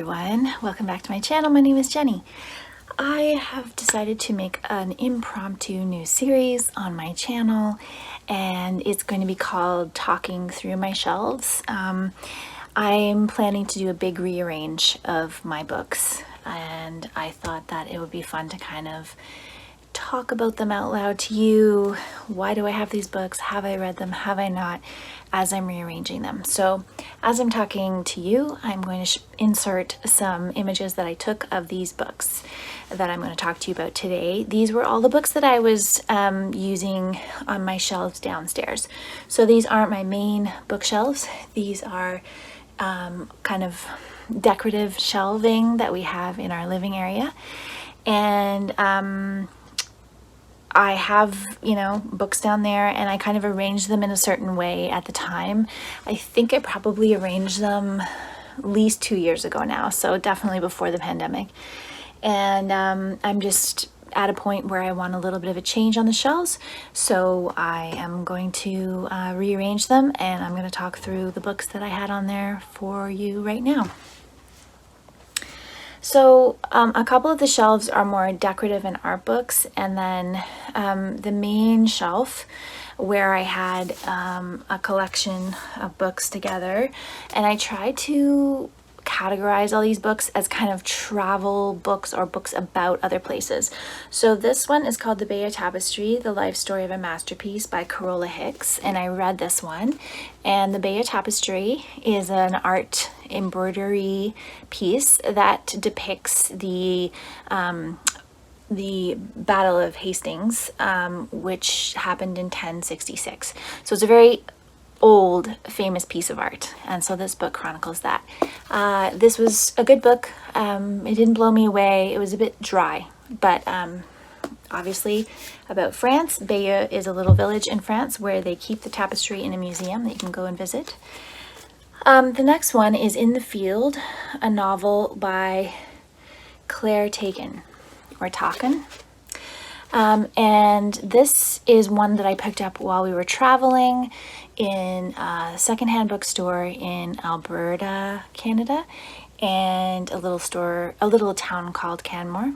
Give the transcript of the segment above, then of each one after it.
everyone, welcome back to my channel. My name is Jenny. I have decided to make an impromptu new series on my channel, and it's going to be called Talking Through My Shelves. I'm planning to do a big rearrange of my books, and I thought that it would be fun to kind of talk about them out loud to you. Why do I have these books? Have I read them? Have I not? As I'm rearranging them. So as I'm talking to you, I'm going to insert some images that I took of these books that I'm going to talk to you about today. These were all the books that I was using on my shelves downstairs. So these aren't my main bookshelves. These are kind of decorative shelving that we have in our living area. And I have, books down there, and I kind of arranged them in a certain way at the time. I think I probably arranged them at least 2 years ago now, so definitely before the pandemic. And I'm just at a point where I want a little bit of a change on the shelves, so I am going to rearrange them, and I'm going to talk through the books that I had on there for you right now. So a couple of the shelves are more decorative and art books, and then the main shelf where I had a collection of books together, and I tried to categorize all these books as kind of travel books or books about other places. So this one is called The Bayeux Tapestry, The Life Story of a Masterpiece by Carola Hicks, and I read this one. And the Bayeux Tapestry is an art embroidery piece that depicts the Battle of Hastings, which happened in 1066. So it's a very old famous piece of art, and so this book chronicles that. This was a good book. It didn't blow me away. It was a bit dry, but obviously about France. Bayeux is a little village in France where they keep the tapestry in a museum that you can go and visit. The next one is In the Field, a novel by Claire Tacon or Tacon. And this is one that I picked up while we were traveling in a secondhand bookstore in Alberta, Canada, and a little town called Canmore.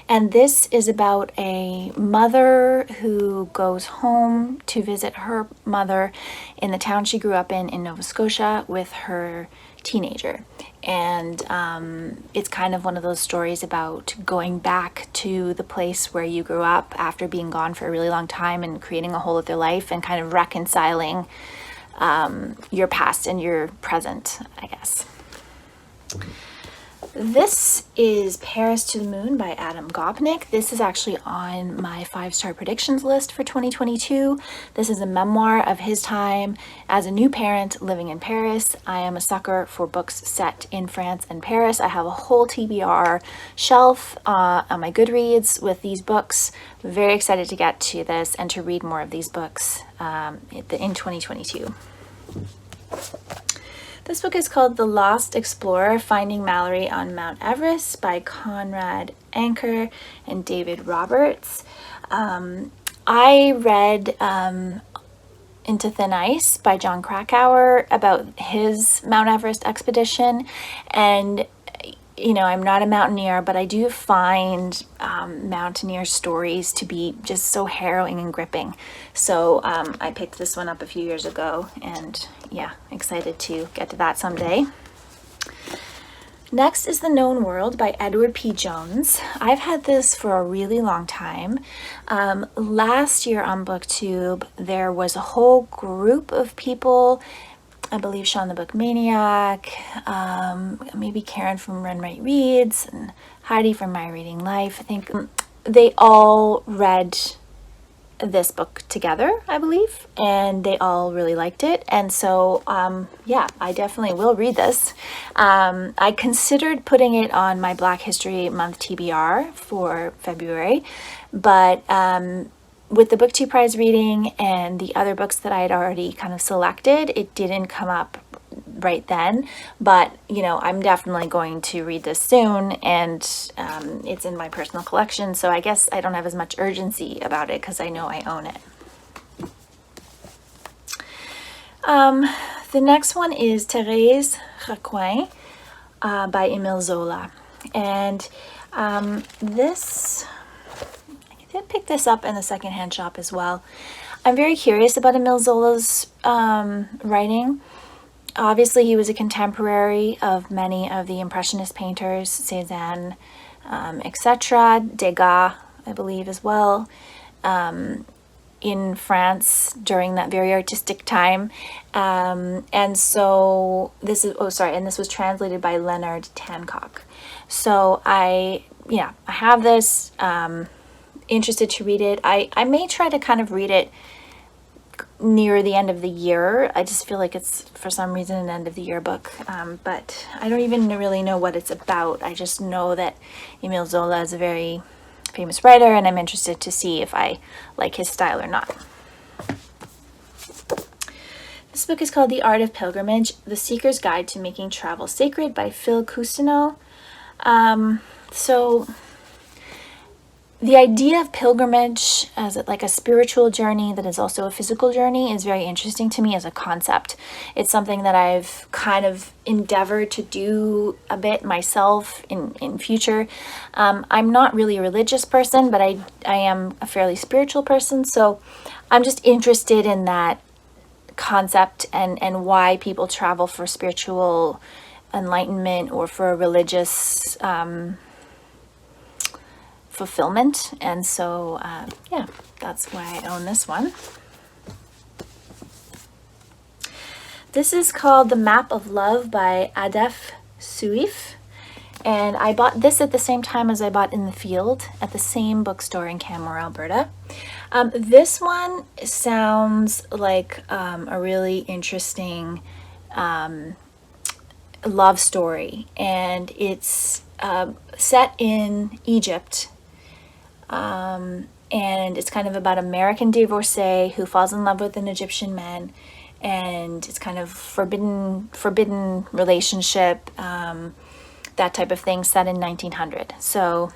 And this is about a mother who goes home to visit her mother in the town she grew up in Nova Scotia with her teenager. And it's kind of one of those stories about going back to the place where you grew up after being gone for a really long time and creating a whole other life and kind of reconciling your past and your present, I guess. This is Paris to the Moon by Adam Gopnik. This is actually on my 5-star predictions list for 2022. This is a memoir of his time as a new parent living in Paris. I am a sucker for books set in France and Paris. I have a whole TBR shelf on my Goodreads with these books. I'm very excited to get to this and to read more of these books in 2022. This book is called The Lost Explorer, Finding Mallory on Mount Everest by Conrad, Anker, and David Roberts. I read Into Thin Ice by John Krakauer about his Mount Everest expedition, and I'm not a mountaineer, but I do find mountaineer stories to be just so harrowing and gripping. So I picked this one up a few years ago, and yeah, excited to get to that someday. Next is The Known World by Edward P. Jones. I've had this for a really long time. Last year on BookTube, there was a whole group of people, I believe Sean the Book Maniac, maybe Karen from Run Right Reads, and Heidi from My Reading Life. I think they all read this book together, I believe, and they all really liked it. And so, yeah, I definitely will read this. I considered putting it on my Black History Month TBR for February, but with the BookTube Prize reading and the other books that I had already kind of selected, it didn't come up right then, but I'm definitely going to read this soon, and it's in my personal collection, so I guess I don't have as much urgency about it because I know I own it. The next one is Therese, Raquin. by Emile Zola. And this, I did pick this up in the secondhand shop as well. I'm very curious about Emile Zola's writing. Obviously, he was a contemporary of many of the Impressionist painters, Cézanne, etc., Degas, I believe, as well, in France during that very artistic time. And so this is, and this was translated by Leonard Tancock. So I have this, interested to read it. I may try to kind of read it near the end of the year. I just feel like it's, for some reason, an end of the year book, but I don't even really know what it's about. I just know that Emile Zola is a very famous writer, and I'm interested to see if I like his style or not. This book is called The Art of Pilgrimage, The Seeker's Guide to Making Travel Sacred by Phil Cousineau. So the idea of pilgrimage as like a spiritual journey that is also a physical journey is very interesting to me as a concept. It's something that I've kind of endeavored to do a bit myself in future. I'm not really a religious person, but I am a fairly spiritual person. So I'm just interested in that concept and why people travel for spiritual enlightenment or for a religious fulfillment. And so yeah, that's why I own this one. This is called The Map of Love by Ahdaf Soueif, and I bought this at the same time as I bought In the Field at the same bookstore in Canmore, Alberta. This one sounds like a really interesting love story, and it's set in Egypt. And it's kind of about an American divorcee who falls in love with an Egyptian man, and it's kind of forbidden relationship, that type of thing, set in 1900. So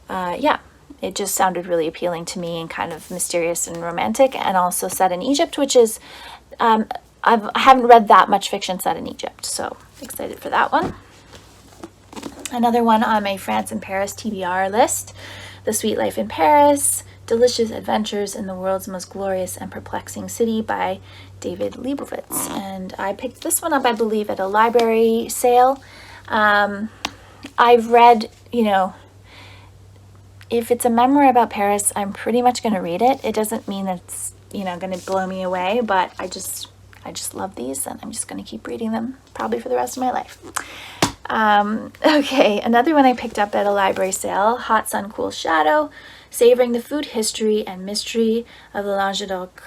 yeah, it just sounded really appealing to me and kind of mysterious and romantic, and also set in Egypt, which is I haven't read that much fiction set in Egypt, so excited for that one. Another one on my France and Paris TBR list, The Sweet Life in Paris, Delicious Adventures in the World's Most Glorious and Perplexing City by David Leibovitz. And I picked this one up, I believe, at a library sale. I've read, if it's a memoir about Paris, I'm pretty much going to read it. It doesn't mean that it's, going to blow me away, but I just love these, and I'm just going to keep reading them probably for the rest of my life. Okay, another one I picked up at a library sale, Hot Sun, Cool Shadow, Savoring the Food History and Mystery of the Languedoc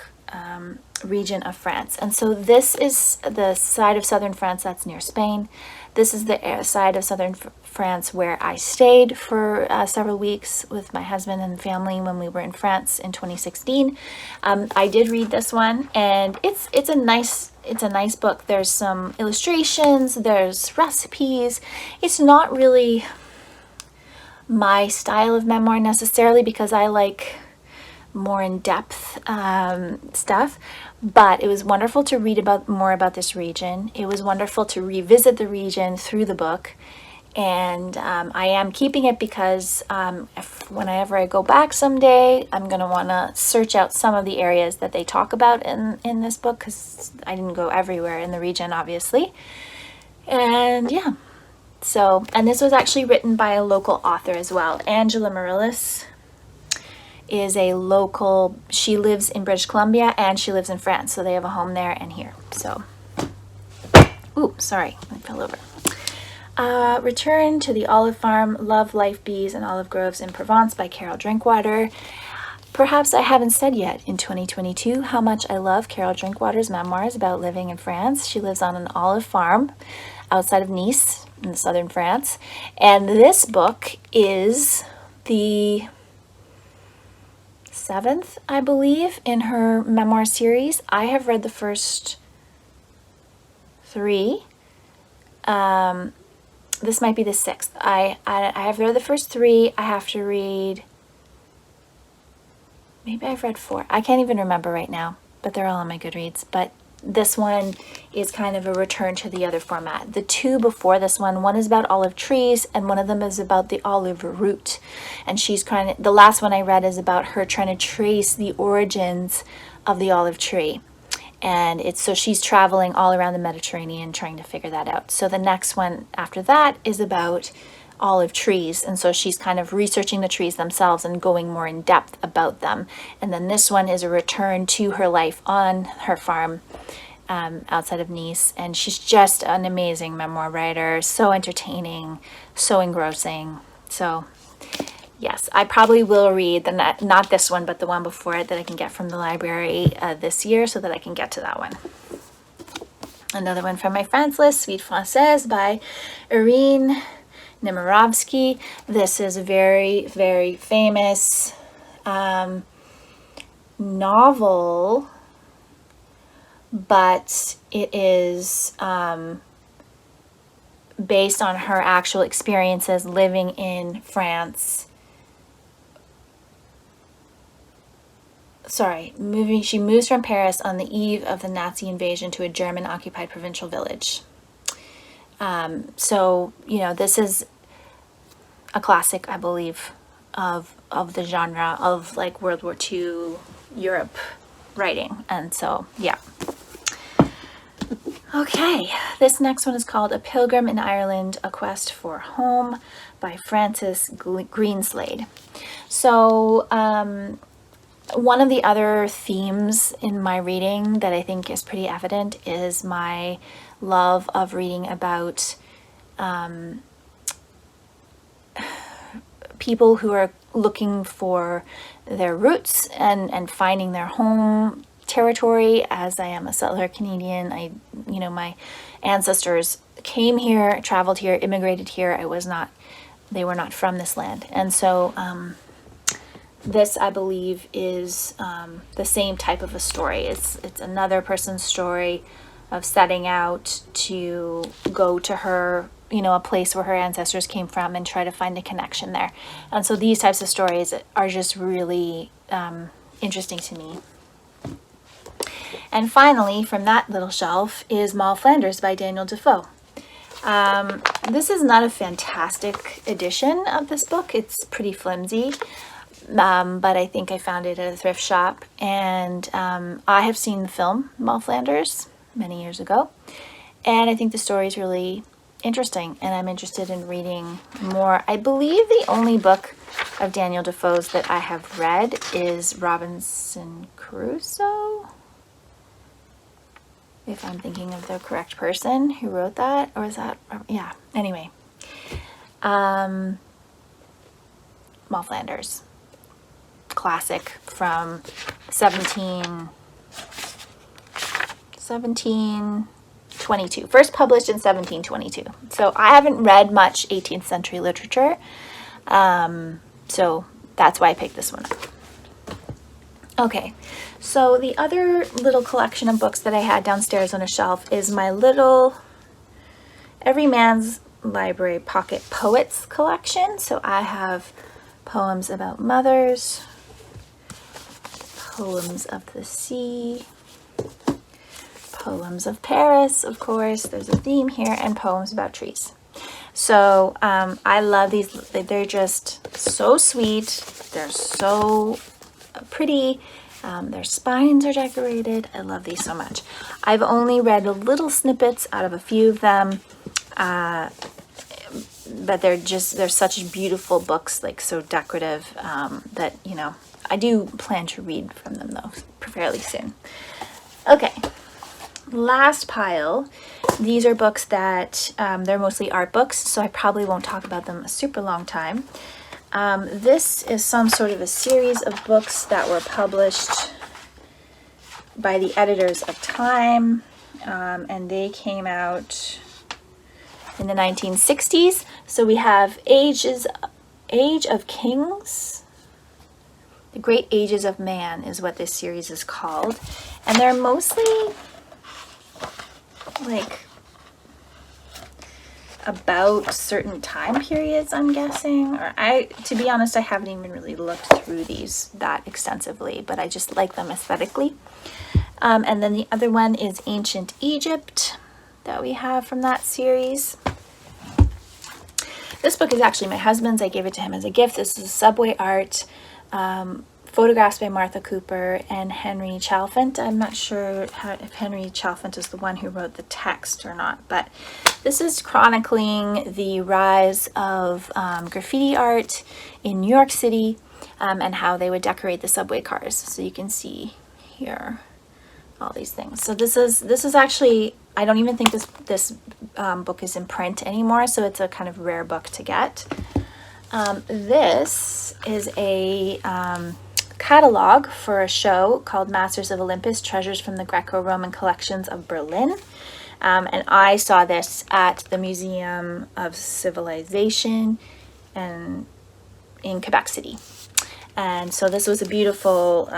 region of France. And so this is the side of southern France that's near Spain. This is the side of southern France where I stayed for several weeks with my husband and family when we were in France in 2016. I did read this one, and it's a nice book. There's some illustrations, there's recipes. It's not really my style of memoir necessarily, because I like more in-depth stuff, but it was wonderful to read more about this region. It was wonderful to revisit the region through the book, and I am keeping it because whenever I go back someday, I'm going to want to search out some of the areas that they talk about in this book, because I didn't go everywhere in the region, obviously. And yeah, so, and this was actually written by a local author as well. Angela Murrills is a local, she lives in British Columbia and she lives in France, so they have a home there and here. So, ooh, sorry, I fell over. Return to the Olive Farm, Love, Life, Bees, and Olive Groves in Provence by Carol Drinkwater. Perhaps I haven't said yet in 2022 how much I love Carol Drinkwater's memoirs about living in France. She lives on an olive farm outside of Nice in southern France. And this book is the 7th, I believe, in her memoir series. I have read the first 3. This might be the 6th. I have read the first 3. I have to read, maybe I've read 4. I can't even remember right now, but they're all on my Goodreads. But this one is kind of a return to the other format. The two before this one is about olive trees, and one of them is about the olive root. And she's the last one I read is about her trying to trace the origins of the olive tree. And so she's traveling all around the Mediterranean trying to figure that out. So the next one after that is about olive trees, and so she's kind of researching the trees themselves and going more in depth about them. And then this one is a return to her life on her farm outside of Nice, and she's just an amazing memoir writer, so entertaining, so engrossing. So yes, I probably will read not this one, but the one before it that I can get from the library this year, so that I can get to that one. Another one from my friends list, Suite Francaise by Irene Nemirovsky. This is a very, very famous novel, but it is based on her actual experiences living in France. She moves from Paris on the eve of the Nazi invasion to a German-occupied provincial village. So, this is a classic, I believe, of the genre of like World War II Europe writing. And so, yeah. Okay, this next one is called A Pilgrim in Ireland, A Quest for Home by Frances Greenslade. So, one of the other themes in my reading that I think is pretty evident is my love of reading about people who are looking for their roots and finding their home territory. As I am a settler Canadian, my ancestors came here, traveled here, immigrated here. They were not from this land. And so this, I believe, is the same type of a story. It's another person's story of setting out to go to her, a place where her ancestors came from and try to find a connection there. And so these types of stories are just really interesting to me. And finally, from that little shelf is Moll, Flanders by Daniel Defoe. This is not a fantastic edition of this book. It's pretty flimsy. But I think I found it at a thrift shop, and I have seen the film Moll, Flanders many years ago, and I think the story is really interesting, and I'm interested in reading more. I believe the only book of Daniel Defoe's that I have read is Robinson Crusoe, if I'm thinking of the correct person who wrote that, or is that, yeah, anyway. Moll, Flanders. Classic from 1722, first published in 1722. So I haven't read much 18th century literature, so that's why I picked this one up. Okay, so the other little collection of books that I had downstairs on a shelf is my little Everyman's Library Pocket Poets collection. So I have poems about mothers, poems of the sea, poems of Paris, of course, there's a theme here, and poems about trees. So I love these. They're just so sweet. They're so pretty. Their spines are decorated. I love these so much. I've only read little snippets out of a few of them, but they're such beautiful books, like so decorative, that, I do plan to read from them though, fairly soon. Okay, last pile. These are books that, they're mostly art books, so I probably won't talk about them a super long time. This is some sort of a series of books that were published by the editors of Time, and they came out in the 1960s. So we have Age of Kings, The Great Ages of Man is what this series is called, and they're mostly like about certain time periods, I'm guessing. Or to be honest, I haven't even really looked through these that extensively, but I just like them aesthetically. And then the other one is Ancient Egypt that we have from that series. This book is actually my husband's. I gave it to him as a gift. This is Subway Art, photographs by Martha Cooper and Henry Chalfant. I'm not sure if Henry Chalfant is the one who wrote the text or not, but this is chronicling the rise of graffiti art in New York City, and how they would decorate the subway cars. So you can see here all these things. So this is actually, I don't even think this book is in print anymore, so it's a kind of rare book to get. This is a catalog for a show called Masters of Olympus, Treasures from the Greco-Roman Collections of Berlin. And I saw this at the Museum of Civilization and in Quebec City. And so this was a beautiful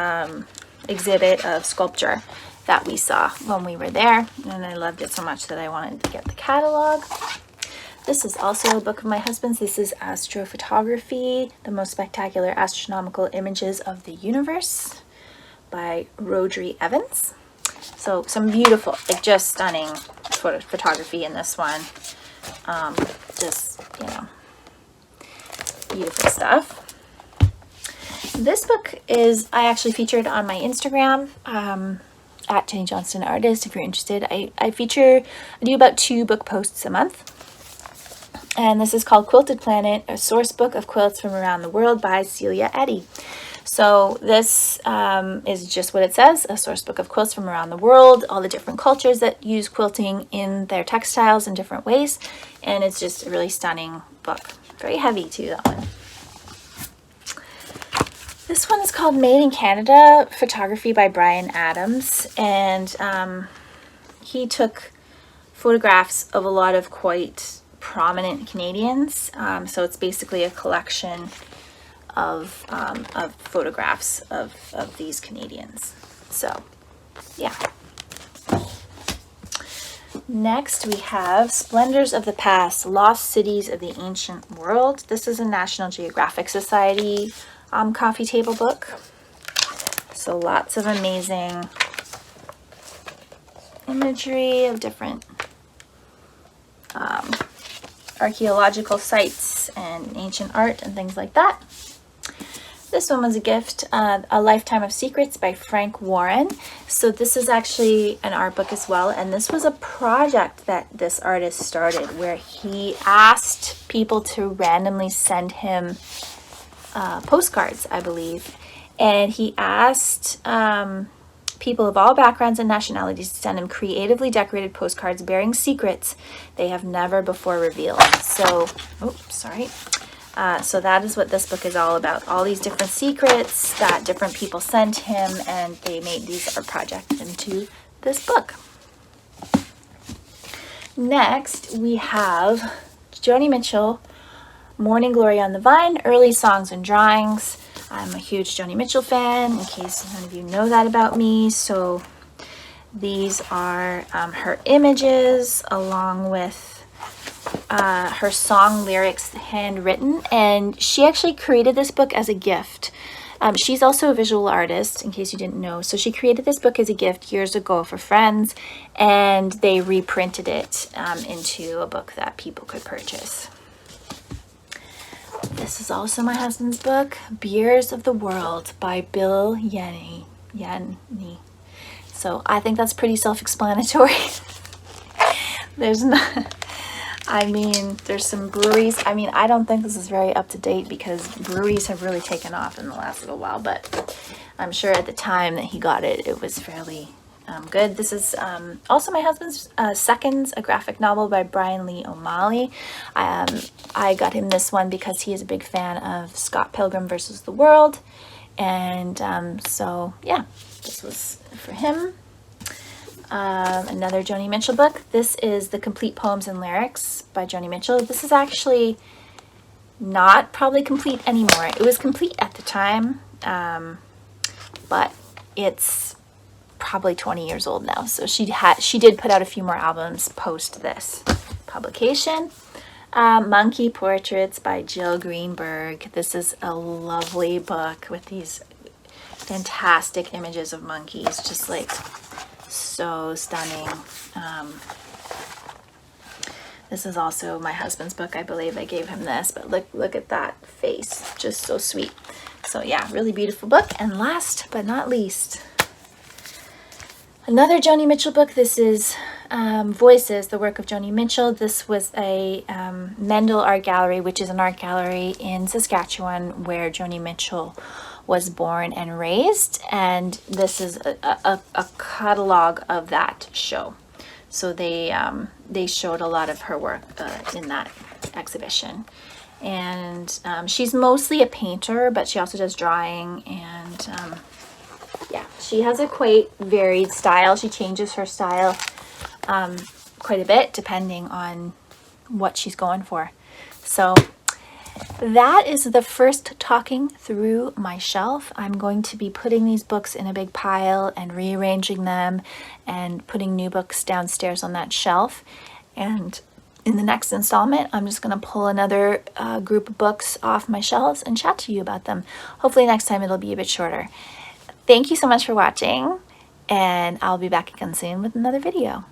exhibit of sculpture that we saw when we were there, and I loved it so much that I wanted to get the catalog. This is also a book of my husband's. This is Astrophotography, the most spectacular astronomical images of the universe by Rodri Evans. So some beautiful, like just stunning photography in this one. Just, you know, beautiful stuff. This book is, I actually featured on my Instagram, at Jenny Johnston Artist, if you're interested. I do about 2 book posts a month. And this is called Quilted Planet, a source book of quilts from around the world by Celia Eddy. So this is just what it says, a source book of quilts from around the world, all the different cultures that use quilting in their textiles in different ways. And it's just a really stunning book. Very heavy too, that one. This one is called Made in Canada, Photography by Brian Adams. And he took photographs of a lot of quite prominent Canadians. So it's basically a collection of photographs of these Canadians. So, yeah. Next we have Splendors of the Past, Lost Cities of the Ancient World. This is a National Geographic Society coffee table book. So lots of amazing imagery of different archaeological sites and ancient art and things like that. This one was a gift, A Lifetime of Secrets by Frank Warren. So this is actually an art book as well, and this was a project that this artist started where he asked people to randomly send him postcards, I believe, and he asked people of all backgrounds and nationalities to send him creatively decorated postcards bearing secrets they have never before revealed. So, so that is what this book is all about. All these different secrets that different people sent him, and they made these art projects into this book. Next, we have Joni Mitchell, Morning Glory on the Vine, Early Songs and Drawings. I'm a huge Joni Mitchell fan, in case none of you know that about me. So these are her images along with her song lyrics handwritten, and she actually created this book as a gift. She's also a visual artist, in case you didn't know. So she created this book as a gift years ago for friends, and they reprinted it into a book that people could purchase. This is also my husband's book, Beers of the World by Bill Yanni. So I think that's pretty self-explanatory. There's some breweries. I mean, I don't think this is very up to date because breweries have really taken off in the last little while, but I'm sure at the time that he got it, it was fairly good. This is also my husband's Seconds, a graphic novel by Brian Lee O'Malley. I got him this one because he is a big fan of Scott Pilgrim versus the World, and so yeah, this was for him. Another Joni Mitchell book. This is The Complete Poems and Lyrics by Joni Mitchell. This is actually not probably complete anymore. It was complete at the time, but it's probably 20 years old now. So she did put out a few more albums post this publication. Monkey Portraits by Jill Greenberg. This is a lovely book with these fantastic images of monkeys, just like so stunning. This is also my husband's book. I believe I gave him this, but look at that face, just so sweet. So yeah, really beautiful book. And last but not least, another Joni Mitchell book. This is Voices, the work of Joni Mitchell. This was a Mendel Art Gallery, which is an art gallery in Saskatchewan where Joni Mitchell was born and raised. And this is a catalog of that show. So they showed a lot of her work in that exhibition. And she's mostly a painter, but she also does drawing. And yeah, she has a quite varied style. She changes her style quite a bit depending on what she's going for. So that is the first talking through my shelf. I'm going to be putting these books in a big pile and rearranging them and putting new books downstairs on that shelf. And in the next installment, I'm just going to pull another group of books off my shelves and chat to you about them. Hopefully next time it'll be a bit shorter. Thank you so much for watching, and I'll be back again soon with another video.